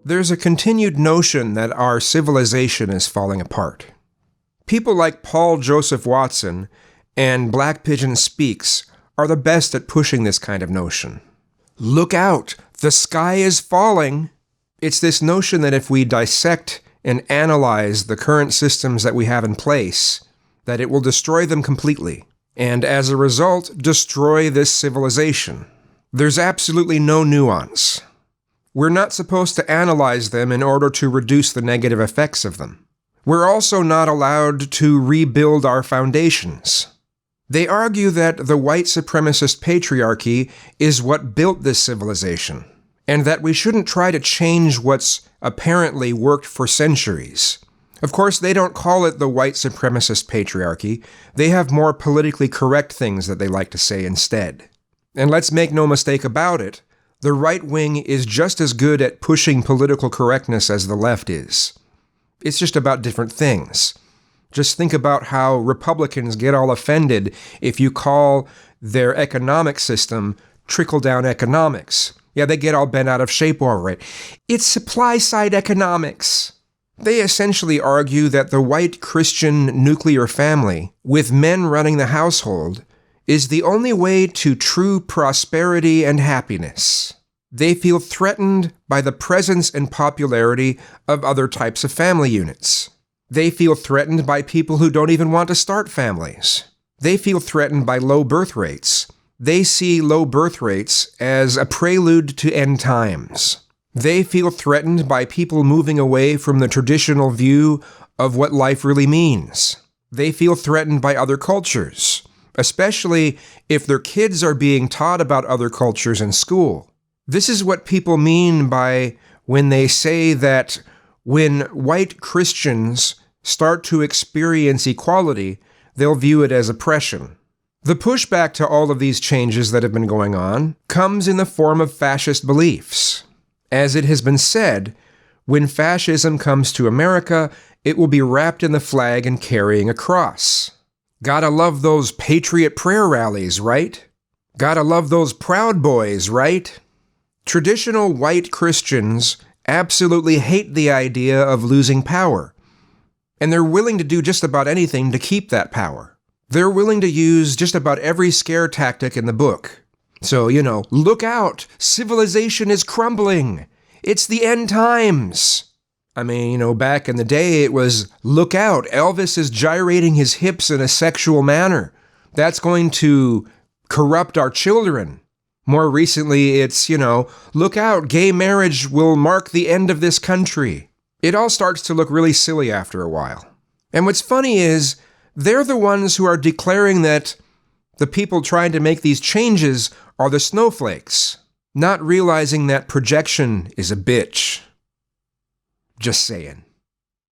There's a continued notion that our civilization is falling apart. People like Paul Joseph Watson and Black Pigeon Speaks are the best at pushing this kind of notion. Look out! The sky is falling! It's this notion that if we dissect and analyze the current systems that we have in place, that it will destroy them completely, and as a result, destroy this civilization. There's absolutely no nuance. We're not supposed to analyze them in order to reduce the negative effects of them. We're also not allowed to rebuild our foundations. They argue that the white supremacist patriarchy is what built this civilization, and that we shouldn't try to change what's apparently worked for centuries. Of course, they don't call it the white supremacist patriarchy. They have more politically correct things that they like to say instead. And let's make no mistake about it, the right wing is just as good at pushing political correctness as the left is. It's just about different things. Just think about how Republicans get all offended if you call their economic system trickle-down economics. Yeah, they get all bent out of shape over it. It's supply-side economics. They essentially argue that the white Christian nuclear family, with men running the household, is the only way to true prosperity and happiness. They feel threatened by the presence and popularity of other types of family units. They feel threatened by people who don't even want to start families. They feel threatened by low birth rates. They see low birth rates as a prelude to end times. They feel threatened by people moving away from the traditional view of what life really means. They feel threatened by other cultures, especially if their kids are being taught about other cultures in school. This is what people mean by when they say that when white Christians start to experience equality, they'll view it as oppression. The pushback to all of these changes that have been going on comes in the form of fascist beliefs. As it has been said, when fascism comes to America, it will be wrapped in the flag and carrying a cross. Gotta love those patriot prayer rallies, right? Gotta love those Proud Boys, right? Traditional white Christians absolutely hate the idea of losing power, and they're willing to do just about anything to keep that power. They're willing to use just about every scare tactic in the book. So, look out! Civilization is crumbling! It's the end times! I mean, back in the day it was, look out, Elvis is gyrating his hips in a sexual manner. That's going to corrupt our children. More recently, it's, look out, gay marriage will mark the end of this country. It all starts to look really silly after a while. And what's funny is, they're the ones who are declaring that the people trying to make these changes are the snowflakes, not realizing that projection is a bitch. Just saying.